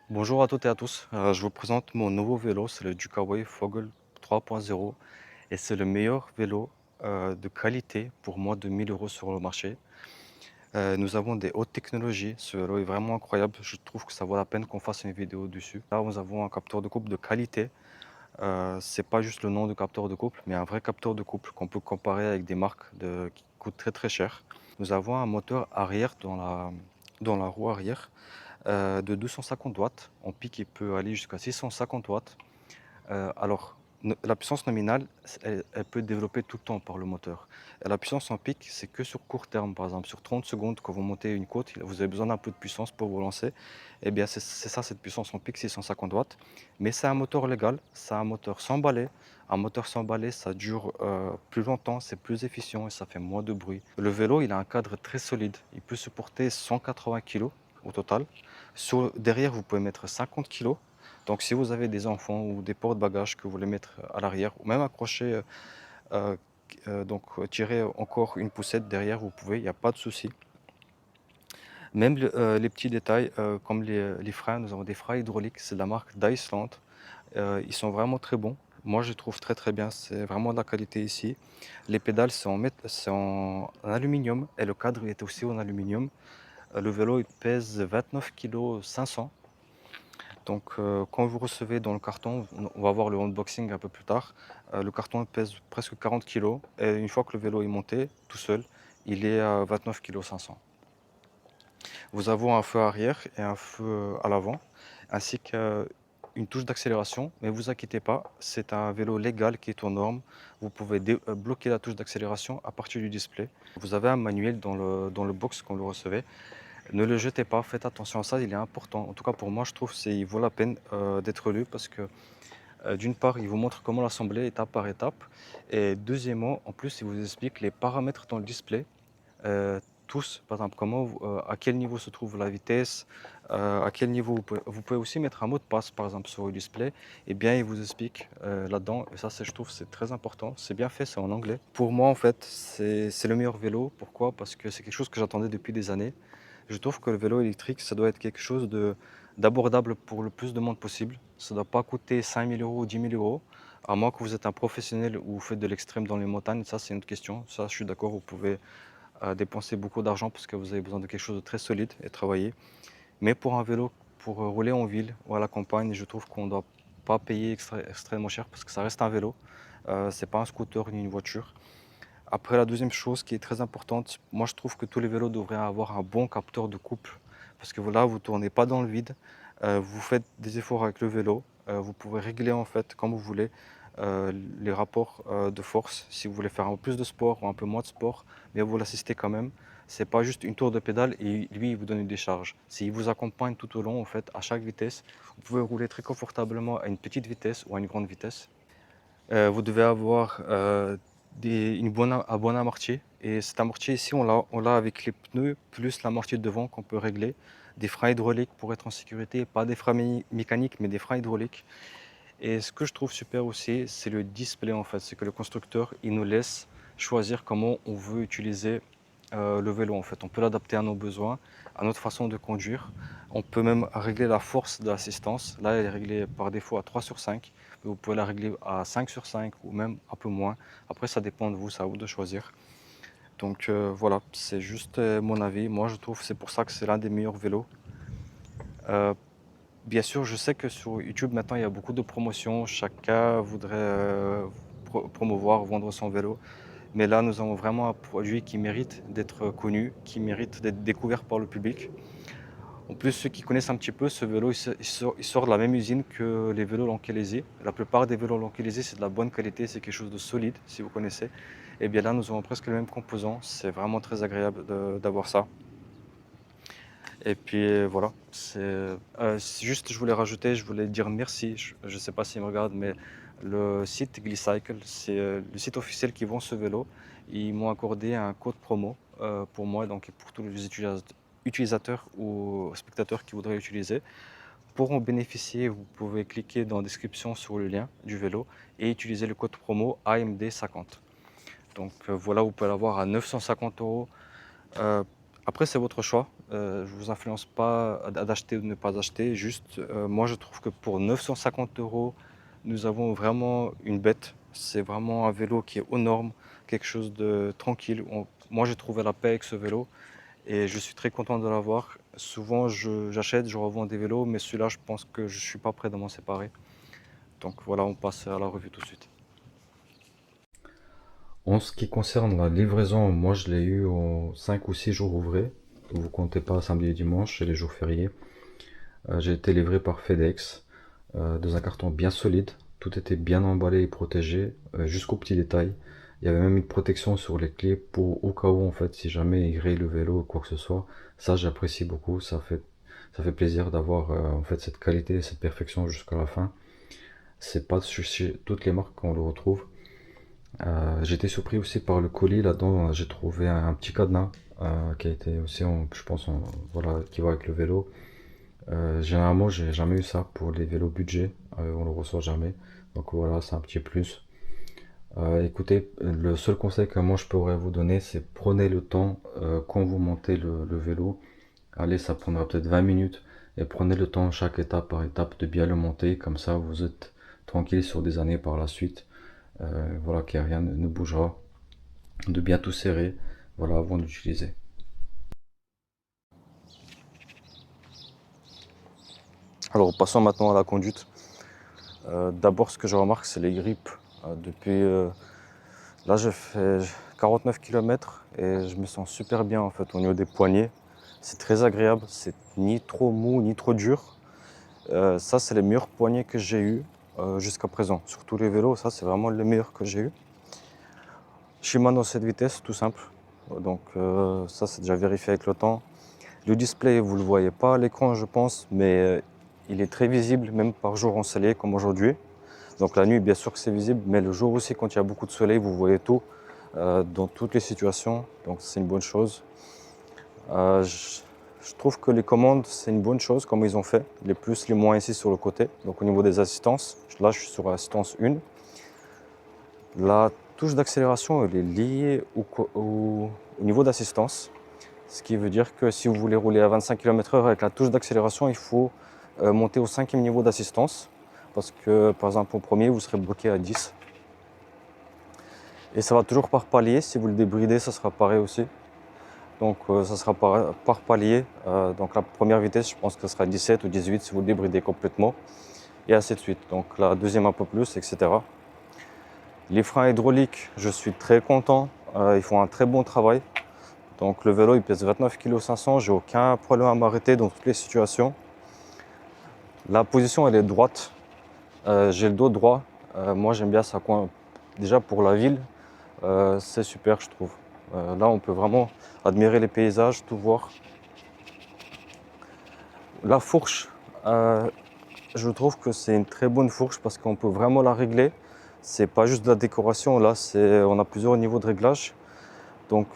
Bonjour à toutes et à tous. Je vous présente mon nouveau vélo, c'est le Ducaway Fogel 3.0 et c'est le meilleur vélo de qualité pour moins de 1000 euros sur le marché. Nous avons des hautes technologies. Ce vélo est vraiment incroyable. Je trouve que ça vaut la peine qu'on fasse une vidéo dessus. Là, nous avons un capteur de couple de qualité. C'est pas juste le nom de capteur de couple, mais un vrai capteur de couple qu'on peut comparer avec des marques qui coûtent très très cher. Nous avons un moteur arrière dans la roue arrière de 250 watts. En pic, il peut aller jusqu'à 650 watts. Alors, la puissance nominale, elle peut être développée tout le temps par le moteur. Et la puissance en pic, c'est que sur court terme, par exemple, sur 30 secondes, quand vous montez une côte, vous avez besoin d'un peu de puissance pour vous lancer. Eh bien, c'est ça, cette puissance en pic, 650 watts. Mais c'est un moteur légal, c'est un moteur sans balai. Un moteur sans balai, ça dure plus longtemps, c'est plus efficient et ça fait moins de bruit. Le vélo, il a un cadre très solide. Il peut supporter 180 kg au total. Derrière, vous pouvez mettre 50 kg. Donc, si vous avez des enfants ou des porte-bagages que vous voulez mettre à l'arrière ou même accrocher, euh, tirer encore une poussette derrière, vous pouvez, il n'y a pas de souci. Même les petits détails comme les freins, nous avons des freins hydrauliques, c'est de la marque d'Iceland. Ils sont vraiment très bons. Moi, je trouve très très bien, c'est vraiment de la qualité ici. Les pédales, c'est en aluminium et le cadre est aussi en aluminium. Le vélo, il pèse 29 kg 500. Donc, quand vous recevez dans le carton, on va voir le unboxing un peu plus tard. Le carton pèse presque 40 kilos et une fois que le vélo est monté tout seul, il est à 29 kg 500. Vous avez un feu arrière et un feu à l'avant, ainsi qu'une touche d'accélération. Mais vous inquiétez pas, c'est un vélo légal qui est aux normes. Vous pouvez bloquer la touche d'accélération à partir du display. Vous avez un manuel dans le box quand vous le recevez. Ne le jetez pas, faites attention à ça, il est important. En tout cas, pour moi, je trouve qu'il vaut la peine d'être lu parce que d'une part, il vous montre comment l'assembler étape par étape. Et deuxièmement, en plus, il vous explique les paramètres dans le display. Tous, par exemple, à quel niveau se trouve la vitesse, à quel niveau vous pouvez aussi mettre un mot de passe, par exemple, sur le display. Et bien, il vous explique là-dedans. Et ça, je trouve, c'est très important. C'est bien fait, c'est en anglais. Pour moi, en fait, c'est le meilleur vélo. Pourquoi? Parce que c'est quelque chose que j'attendais depuis des années. Je trouve que le vélo électrique, ça doit être quelque chose d'abordable pour le plus de monde possible. Ça ne doit pas coûter 5 000 euros ou 10 000 euros. À moins que vous êtes un professionnel ou vous faites de l'extrême dans les montagnes, ça c'est une autre question. Ça, je suis d'accord, vous pouvez dépenser beaucoup d'argent parce que vous avez besoin de quelque chose de très solide et travailler. Mais pour un vélo, pour rouler en ville ou à la campagne, je trouve qu'on ne doit pas payer extrêmement cher parce que ça reste un vélo. C'est pas un scooter ni une voiture. Après, la deuxième chose qui est très importante, moi je trouve que tous les vélos devraient avoir un bon capteur de couple. Parce que là, vous ne tournez pas dans le vide, vous faites des efforts avec le vélo, vous pouvez régler en fait comme vous voulez les rapports de force. Si vous voulez faire un peu plus de sport ou un peu moins de sport, mais vous l'assistez quand même. C'est pas juste une tour de pédale et lui il vous donne une décharge. S'il vous accompagne tout au long, en fait, à chaque vitesse, vous pouvez rouler très confortablement à une petite vitesse ou à une grande vitesse. Vous devez avoir un bon amorti. Et cet amorti ici, on l'a avec les pneus plus l'amorti de devant qu'on peut régler. Des freins hydrauliques pour être en sécurité, pas des freins mécaniques, mais des freins hydrauliques. Et ce que je trouve super aussi, c'est le display en fait. C'est que le constructeur, il nous laisse choisir comment on veut utiliser le vélo en fait. On peut l'adapter à nos besoins, à notre façon de conduire. On peut même régler la force de l'assistance. Là, elle est réglée par défaut à 3 sur 5. Mais vous pouvez la régler à 5 sur 5 ou même un peu moins. Après, ça dépend de vous, c'est à vous de choisir. Donc voilà, c'est juste mon avis. Moi, je trouve que c'est pour ça que c'est l'un des meilleurs vélos. Euh, Bien sûr, je sais que sur YouTube maintenant, il y a beaucoup de promotions. Chacun voudrait promouvoir, vendre son vélo. Mais là, nous avons vraiment un produit qui mérite d'être connu, qui mérite d'être découvert par le public. En plus, ceux qui connaissent un petit peu ce vélo, il sort de la même usine que les vélos Lankelese. La plupart des vélos Lankelese, c'est de la bonne qualité, c'est quelque chose de solide, si vous connaissez. Et bien là, nous avons presque les mêmes composants. C'est vraiment très agréable d'avoir ça. Et puis voilà, c'est juste, je voulais rajouter, je voulais dire merci. Je ne sais pas s'ils me regardent, mais le site Glicycle, c'est le site officiel qui vend ce vélo. Ils m'ont accordé un code promo pour moi, donc pour tous les utilisateurs ou spectateurs qui voudraient l'utiliser. Pour en bénéficier, vous pouvez cliquer dans la description sur le lien du vélo et utiliser le code promo AMD50. Donc voilà, vous pouvez l'avoir à 950 euros. Euh, Après, c'est votre choix. je vous influence pas d'acheter ou de ne pas acheter. Juste, moi, je trouve que pour 950 €, nous avons vraiment une bête. C'est vraiment un vélo qui est aux normes, quelque chose de tranquille. Moi, j'ai trouvé la paix avec ce vélo et je suis très content de l'avoir. Souvent, j'achète, je revends des vélos, mais celui-là, je pense que je suis pas prêt de m'en séparer. Donc voilà, on passe à la revue tout de suite. En ce qui concerne la livraison, moi je l'ai eu en 5 ou 6 jours ouvrés. Vous comptez pas samedi et dimanche, c'est les jours fériés. J'ai été livré par FedEx dans un carton bien solide. Tout était bien emballé et protégé jusqu'au petit détail. Il y avait même une protection sur les clés pour au cas où en fait si jamais il raye le vélo ou quoi que ce soit. Ça j'apprécie beaucoup. Ça fait plaisir d'avoir en fait cette qualité et cette perfection jusqu'à la fin. C'est pas chez toutes les marques qu'on le retrouve. J'étais surpris aussi par le colis. Là-dedans, j'ai trouvé un petit cadenas qui a été aussi, je pense, voilà, qui va avec le vélo. Généralement, j'ai jamais eu ça pour les vélos budget. On le reçoit jamais. Donc voilà, c'est un petit plus. Écoutez, le seul conseil que moi je pourrais vous donner, c'est prenez le temps quand vous montez le vélo. Allez, ça prendra peut-être 20 minutes. Et prenez le temps, chaque étape par étape, de bien le monter. Comme ça, vous êtes tranquille sur des années par la suite. Voilà, que rien ne bougera. De bien tout serrer, voilà, avant d'utiliser. Alors passons maintenant à la conduite. D'abord ce que je remarque c'est les grippes. Là j'ai fait 49 km et je me sens super bien en fait au niveau des poignets. C'est très agréable, c'est ni trop mou ni trop dur. Ça c'est les meilleurs poignets que j'ai eu jusqu'à présent. Sur tous les vélos, ça c'est vraiment les meilleurs que j'ai eu. Shimano 7 vitesses, tout simple. Donc ça c'est déjà vérifié avec le temps. Le display, vous ne le voyez pas à l'écran, je pense, mais il est très visible, même par jour ensoleillé comme aujourd'hui. Donc la nuit, bien sûr que c'est visible, mais le jour aussi, quand il y a beaucoup de soleil, vous voyez tout dans toutes les situations. Donc c'est une bonne chose. Euh, je, je trouve que les commandes, c'est une bonne chose, comme ils ont fait. Les plus, les moins ici sur le côté. Donc au niveau des assistances, là je suis sur assistance 1. La touche d'accélération, elle est liée au niveau d'assistance. Ce qui veut dire que si vous voulez rouler à 25 km/h avec la touche d'accélération, il faut monter au cinquième niveau d'assistance. Parce que par exemple au premier, vous serez bloqué à 10. Et ça va toujours par palier. Si vous le débridez, ça sera pareil aussi. Donc ça sera par palier. Donc la première vitesse, je pense que ce sera 17 ou 18 si vous le débridez complètement. Et ainsi de suite. Donc la deuxième un peu plus, etc. Les freins hydrauliques, je suis très content. Ils font un très bon travail. Donc le vélo il pèse 29,5 kg, j'ai aucun problème à m'arrêter dans toutes les situations. La position elle est droite, j'ai le dos droit. Moi j'aime bien ça. Déjà pour la ville, c'est super je trouve. Là on peut vraiment admirer les paysages, tout voir. La fourche, je trouve que c'est une très bonne fourche parce qu'on peut vraiment la régler. C'est pas juste de la décoration, là on a plusieurs niveaux de réglage. Donc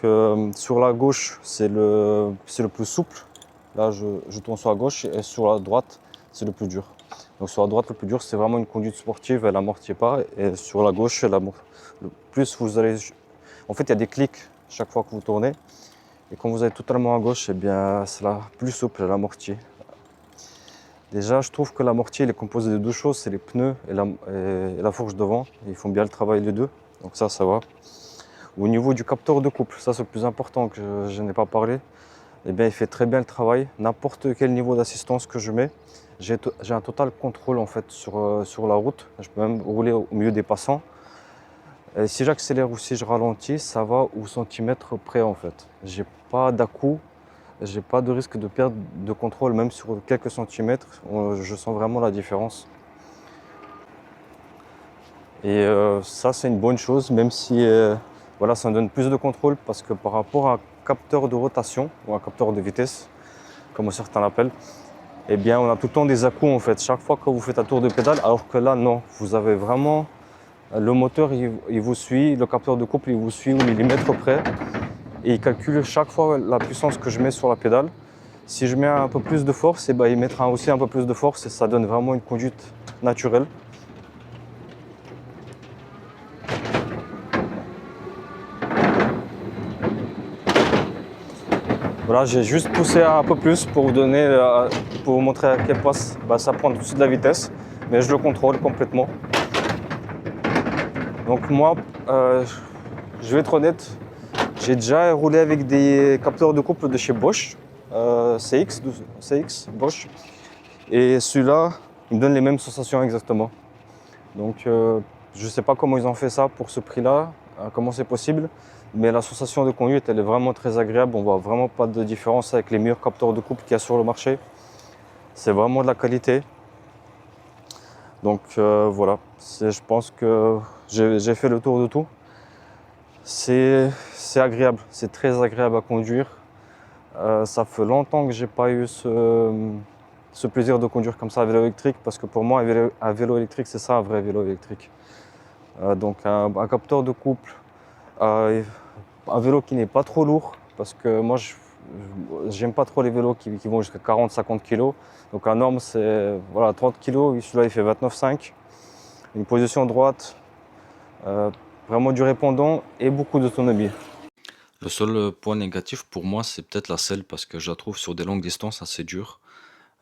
sur la gauche, c'est le plus souple. Là, je tourne sur la gauche et sur la droite, c'est le plus dur. Donc sur la droite, le plus dur, c'est vraiment une conduite sportive, elle n'amortit pas. Et sur la gauche, le plus vous allez... En fait, il y a des clics chaque fois que vous tournez. Et quand vous êtes totalement à gauche, eh bien, c'est la plus souple, elle amortit. Déjà, je trouve que l'amorti est composé de deux choses, c'est les pneus et la fourche devant. Ils font bien le travail les deux, donc ça va. Au niveau du capteur de couple, ça c'est le plus important que je n'ai pas parlé. Eh bien, il fait très bien le travail. N'importe quel niveau d'assistance que je mets, j'ai un total contrôle en fait sur la route. Je peux même rouler au milieu des passants. Et si j'accélère ou si je ralentis, ça va au centimètre près en fait. J'ai pas d'à-coup, j'ai pas de risque de perte de contrôle, même sur quelques centimètres. Je sens vraiment la différence. Et ça, c'est une bonne chose, même si voilà, ça me donne plus de contrôle parce que par rapport à un capteur de rotation ou un capteur de vitesse, comme certains l'appellent, eh bien, on a tout le temps des à-coups en fait, chaque fois que vous faites un tour de pédale, alors que là, non, vous avez vraiment le moteur, il vous suit, le capteur de couple, il vous suit au millimètre près et il calcule chaque fois la puissance que je mets sur la pédale. Si je mets un peu plus de force, eh ben, il mettra aussi un peu plus de force et ça donne vraiment une conduite naturelle. Voilà, j'ai juste poussé un peu plus pour vous donner, pour vous montrer à quel point ça prend tout de suite de la vitesse, mais je le contrôle complètement. Donc moi, je vais être honnête, j'ai déjà roulé avec des capteurs de couple de chez Bosch, CX Bosch, et celui-là, il me donne les mêmes sensations exactement. Donc je ne sais pas comment ils ont fait ça pour ce prix-là, comment c'est possible, mais la sensation de conduite, elle est vraiment très agréable. On voit vraiment pas de différence avec les meilleurs capteurs de couple qu'il y a sur le marché. C'est vraiment de la qualité. Donc voilà, je pense que j'ai fait le tour de tout. C'est agréable, c'est très agréable à conduire. Ça fait longtemps que j'ai pas eu ce plaisir de conduire comme ça à vélo électrique, parce que pour moi, un vélo électrique, c'est ça un vrai vélo électrique. Donc un capteur de couple, un vélo qui n'est pas trop lourd, parce que moi, j'aime pas trop les vélos qui vont jusqu'à 40-50 kg. Donc la norme, c'est voilà, 30 kg, celui-là il fait 29,5. Une position droite, vraiment du répondant et beaucoup d'autonomie. Le seul point négatif pour moi, c'est peut-être la selle, parce que je la trouve sur des longues distances assez dure,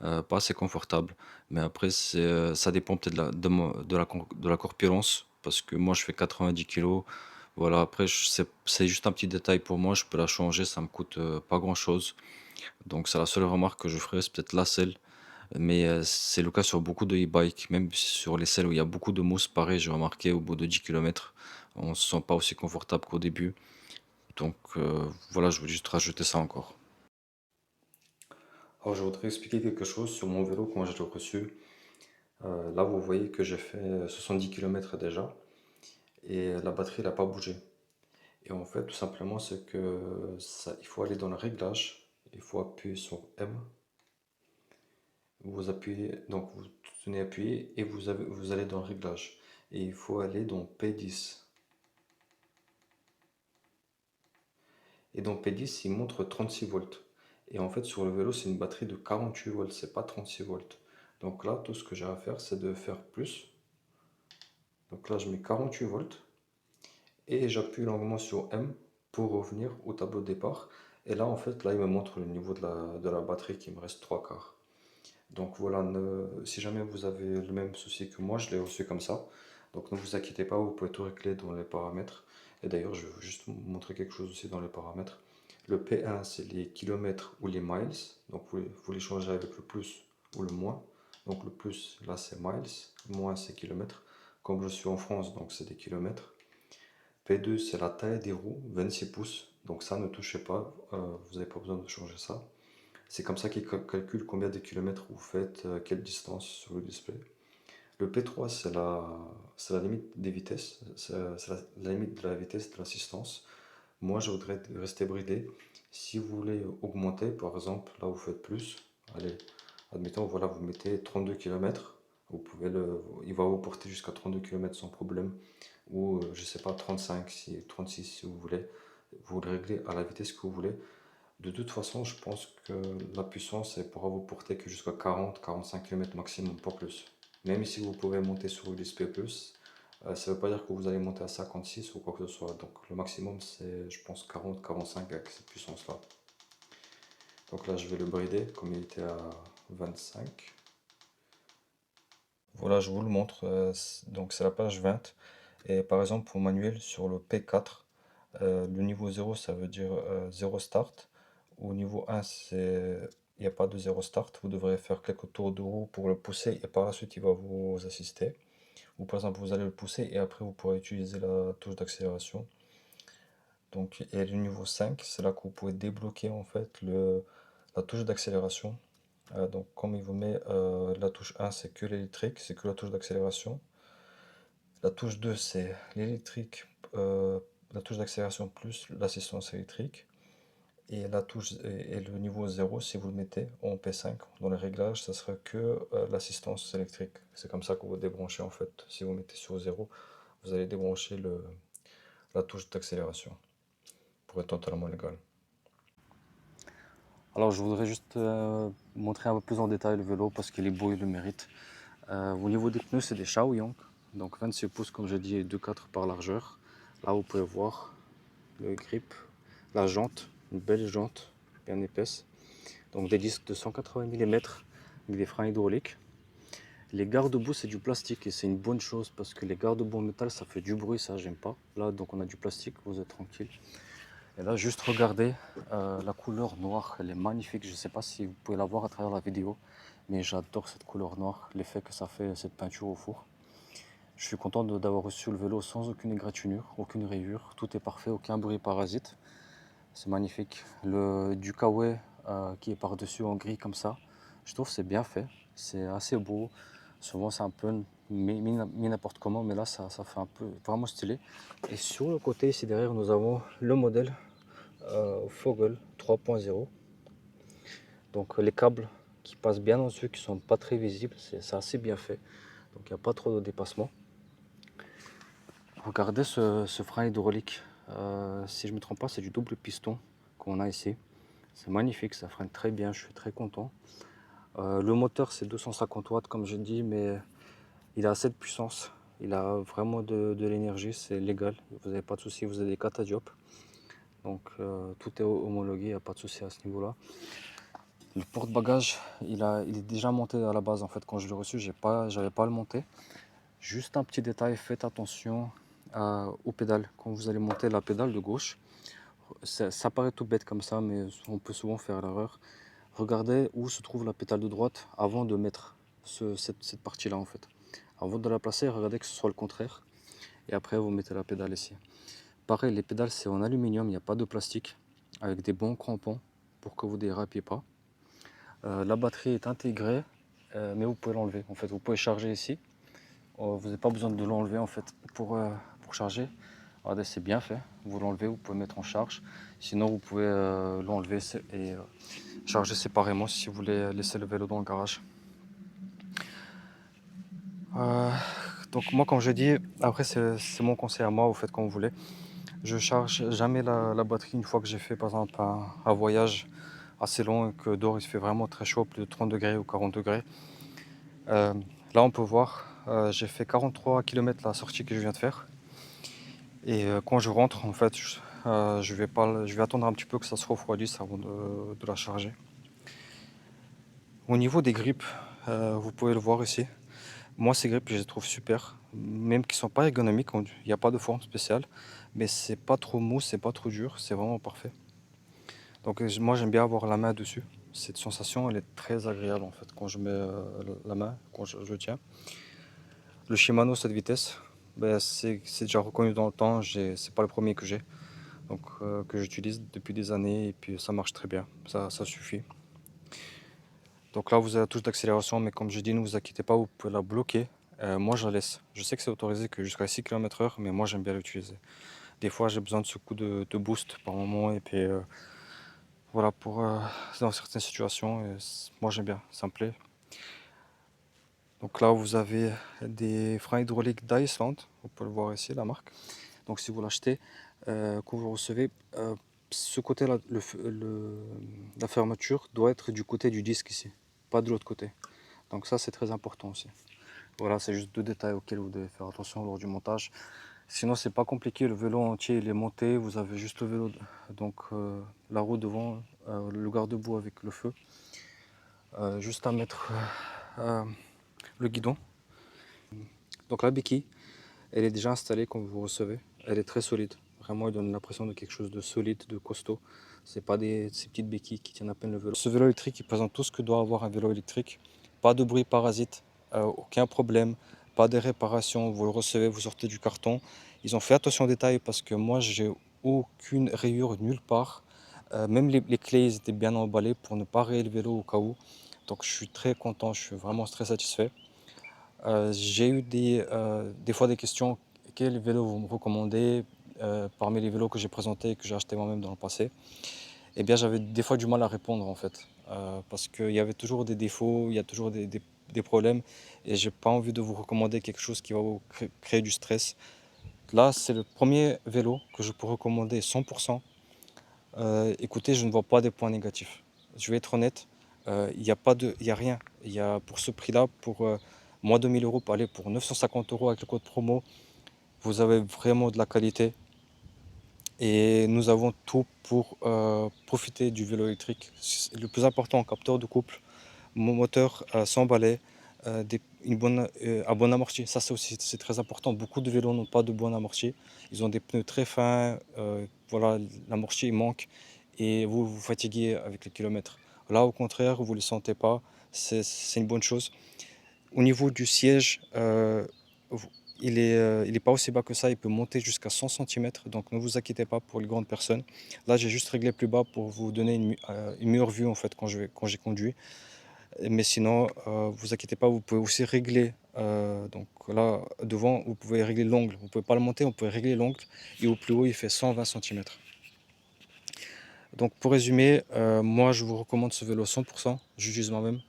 pas assez confortable. Mais après, ça dépend peut-être de la corpulence, parce que moi je fais 90 kg. Voilà, après, c'est juste un petit détail pour moi, je peux la changer, ça me coûte pas grand-chose. Donc c'est la seule remarque que je ferai, c'est peut-être la selle. Mais c'est le cas sur beaucoup de e-bikes, même sur les selles où il y a beaucoup de mousse, pareil, j'ai remarqué au bout de 10 km, on ne se sent pas aussi confortable qu'au début. Donc voilà, je voulais juste rajouter ça encore. Alors je voudrais expliquer quelque chose sur mon vélo quand je l'ai reçu. Là vous voyez que j'ai fait 70 km déjà et la batterie n'a pas bougé. Et en fait tout simplement c'est que il faut aller dans le réglage, il faut appuyer sur M, vous appuyez, donc vous tenez appuyé et vous allez dans le réglage. Et il faut aller dans P10. Et dans P10 il montre 36 volts. Et en fait sur le vélo c'est une batterie de 48 volts, c'est pas 36 volts. Donc là tout ce que j'ai à faire c'est de faire plus. Donc là je mets 48 volts et j'appuie longuement sur M pour revenir au tableau de départ. Et là en fait là il me montre le niveau de la batterie qui me reste 3 quarts. Donc voilà, si jamais vous avez le même souci que moi, je l'ai reçu comme ça. Donc ne vous inquiétez pas, vous pouvez tout régler dans les paramètres. Et d'ailleurs, je vais juste vous montrer quelque chose aussi dans les paramètres. Le P1, c'est les kilomètres ou les miles. Donc vous les changez avec le plus ou le moins. Donc le plus, là c'est miles, le moins c'est kilomètres. Comme je suis en France, donc c'est des kilomètres. P2, c'est la taille des roues, 26 pouces. Donc ça, ne touchez pas, vous n'avez pas besoin de changer ça. C'est comme ça qu'il calcule combien de kilomètres vous faites, quelle distance sur le display. Le P3, c'est la limite des vitesses, c'est la limite de la vitesse de l'assistance. Moi, je voudrais rester bridé. Si vous voulez augmenter, par exemple, là vous faites plus. Allez, admettons, voilà, vous mettez 32 km. Il va vous porter jusqu'à 32 km sans problème. Ou, je sais pas, 35, 36 si vous voulez. Vous le réglez à la vitesse que vous voulez. De toute façon, je pense que la puissance elle pourra vous porter que jusqu'à 40-45 km maximum, pas plus. Même si vous pouvez monter sur l'USP+, ça ne veut pas dire que vous allez monter à 56 ou quoi que ce soit. Donc le maximum c'est, je pense, 40-45 avec cette puissance-là. Donc là, je vais le brider comme il était à 25. Voilà, je vous le montre. Donc c'est la page 20. Et par exemple, pour manuel, sur le P4, le niveau 0, ça veut dire 0 start. Au niveau 1, il n'y a pas de 0 start. Vous devrez faire quelques tours de roue pour le pousser et par la suite, il va vous assister. Ou par exemple, vous allez le pousser et après, vous pourrez utiliser la touche d'accélération. Donc, et le niveau 5, c'est là que vous pouvez débloquer en fait la touche d'accélération. Donc, comme il vous met la touche 1, c'est que l'électrique, c'est que la touche d'accélération. La touche 2, c'est l'électrique, la touche d'accélération plus l'assistance électrique. Et le niveau 0, si vous le mettez en P5, dans les réglages, ça sera que l'assistance électrique. C'est comme ça que vous débranchez en fait. Si vous mettez sur 0, vous allez débrancher la touche d'accélération pour être totalement légal. Alors je voudrais juste montrer un peu plus en détail le vélo parce qu'il est beau, il le mérite. Au niveau des pneus, c'est des Shaoyong, donc 26 pouces comme je dis et 2,4 par largeur. Là vous pouvez voir le grip, la jante, une belle jante, bien épaisse. Donc des disques de 180 mm avec des freins hydrauliques. Les garde-boue c'est du plastique et c'est une bonne chose parce que les garde-boue en métal ça fait du bruit, ça j'aime pas. Là donc on a du plastique, vous êtes tranquille. Et là juste regardez la couleur noire, elle est magnifique. Je sais pas si vous pouvez la voir à travers la vidéo, mais j'adore cette couleur noire, l'effet que ça fait cette peinture au four. Je suis content d'avoir reçu le vélo sans aucune égratignure, aucune rayure, tout est parfait, aucun bruit parasite. C'est magnifique. Le Ducaway qui est par-dessus en gris comme ça, je trouve que c'est bien fait, c'est assez beau. Souvent c'est un peu mis n'importe comment, mais là ça fait un peu vraiment stylé. Et sur le côté ici derrière, nous avons le modèle Fogel 3.0. Donc les câbles qui passent bien en dessus, qui sont pas très visibles, c'est assez bien fait. Donc il n'y a pas trop de dépassement. Regardez ce frein hydraulique. Si je ne me trompe pas, c'est du double piston qu'on a ici. C'est magnifique, ça freine très bien, je suis très content. Le moteur c'est 250 watts comme j'ai dit, mais il a assez de puissance. Il a vraiment de l'énergie, c'est légal. Vous n'avez pas de souci, vous avez des catadiopes. Donc tout est homologué, il n'y a pas de souci à ce niveau-là. Le porte-bagages, il est déjà monté à la base en fait. Quand je l'ai reçu, j'avais pas à le monter. Juste un petit détail, faites attention aux pédales. Quand vous allez monter la pédale de gauche, ça paraît tout bête comme ça, mais on peut souvent faire l'erreur. Regardez où se trouve la pédale de droite avant de mettre cette partie-là en fait. Avant de la placer, regardez que ce soit le contraire. Et après, vous mettez la pédale ici. Pareil, les pédales c'est en aluminium, il n'y a pas de plastique, avec des bons crampons pour que vous ne dérapiez pas. La batterie est intégrée, mais vous pouvez l'enlever. En fait, vous pouvez charger ici. Vous n'avez pas besoin de l'enlever en fait pour charger. Regardez, c'est bien fait. Vous l'enlevez, vous pouvez mettre en charge. Sinon, vous pouvez l'enlever et charger séparément si vous voulez laisser le vélo dans le garage. Donc moi, comme je dis, après c'est mon conseil à moi, vous faites comme vous voulez. Je charge jamais la batterie une fois que j'ai fait par exemple un voyage assez long et que dehors il fait vraiment très chaud, plus de 30 degrés ou 40 degrés. Là on peut voir, j'ai fait 43 km la sortie que je viens de faire. Et quand je rentre en fait, je vais attendre un petit peu que ça se refroidisse avant de la charger. Au niveau des grippes, vous pouvez le voir ici. Moi ces grippes je les trouve super, même qu'ils sont pas ergonomiques, il n'y a pas de forme spéciale, mais c'est pas trop mou, c'est pas trop dur, c'est vraiment parfait. Donc moi j'aime bien avoir la main dessus. Cette sensation elle est très agréable en fait quand je mets la main, quand je tiens. Le Shimano cette vitesse, ben, c'est déjà reconnu dans le temps, c'est pas le premier que j'ai. Donc que j'utilise depuis des années et puis ça marche très bien, ça suffit. Donc là vous avez la touche d'accélération, mais comme je dis, ne vous inquiétez pas, vous pouvez la bloquer. Moi je la laisse. Je sais que c'est autorisé que jusqu'à 6 km/h, mais moi j'aime bien l'utiliser. Des fois j'ai besoin de ce coup de boost par moment et puis voilà, dans certaines situations, moi j'aime bien, ça me plaît. Donc là vous avez des freins hydrauliques d'Iceland, vous pouvez le voir ici la marque. Donc si vous l'achetez, quand vous recevez, ce côté-là, la fermeture doit être du côté du disque ici, pas de l'autre côté. Donc ça c'est très important aussi. Voilà, c'est juste deux détails auxquels vous devez faire attention lors du montage. Sinon c'est pas compliqué, le vélo entier il est monté, vous avez juste le vélo, donc la roue devant, le garde-boue avec le feu. Juste à mettre le guidon. Donc la béquille, elle est déjà installée quand vous recevez. Elle est très solide. Vraiment, elle donne l'impression de quelque chose de solide, de costaud. C'est pas ces petites béquilles qui tiennent à peine le vélo. Ce vélo électrique, il présente tout ce que doit avoir un vélo électrique. Pas de bruit parasite, aucun problème, pas de réparation. Vous le recevez, vous sortez du carton. Ils ont fait attention aux détails parce que moi, j'ai aucune rayure nulle part. Même les clés, ils étaient bien emballées pour ne pas rayer le vélo au cas où. Donc je suis très content, je suis vraiment très satisfait. J'ai eu des fois des questions, quel vélo vous me recommandez parmi les vélos que j'ai présentés et que j'ai acheté moi-même dans le passé. Eh bien j'avais des fois du mal à répondre en fait, parce qu'il y avait toujours des défauts, il y a toujours des problèmes et j'ai pas envie de vous recommander quelque chose qui va vous créer du stress. Là c'est le premier vélo que je peux recommander 100%. Écoutez, je ne vois pas des points négatifs. Je vais être honnête, il n'y a pas de, il y a rien. Il y a pour ce prix-là, pour moins de 1000 euros, pour aller pour 950 euros avec le code promo, vous avez vraiment de la qualité. et nous avons tout pour, profiter du vélo électrique. Le plus important, capteur de couple, mon moteur, sans balai, un bon amorti. Ça, c'est aussi c'est très important. Beaucoup de vélos n'ont pas de bon amorti. Ils ont des pneus très fins, voilà, l'amorti il manque et vous vous fatiguez avec les kilomètres. Là, au contraire, vous ne le sentez pas, c'est une bonne chose. Au niveau du siège, vous il est pas aussi bas que ça, il peut monter jusqu'à 100 centimètres, donc ne vous inquiétez pas pour les grandes personnes. Là, j'ai juste réglé plus bas pour vous donner une meilleure vue, en fait, quand j'ai conduit. Mais sinon, vous inquiétez pas, vous pouvez aussi régler, donc là, devant, vous pouvez régler l'angle. Vous pouvez pas le monter, vous pouvez régler l'angle et au plus haut, il fait 120 centimètres. Donc pour résumer, moi, je vous recommande ce vélo 100. J'utilise moi-même.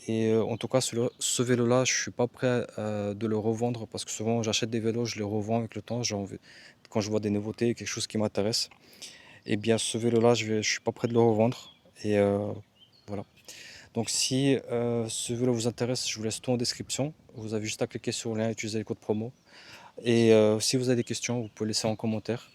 Et en tout cas, ce vélo-là, je suis pas prêt, de le revendre parce que souvent j'achète des vélos, je les revends avec le temps. J'ai envie quand je vois des nouveautés, quelque chose qui m'intéresse, et bien ce vélo-là, je suis pas prêt de le revendre et voilà. Donc si, ce vélo vous intéresse, je vous laisse tout en description. Vous avez juste à cliquer sur le lien et utiliser le code promo, et si vous avez des questions, vous pouvez laisser en commentaire.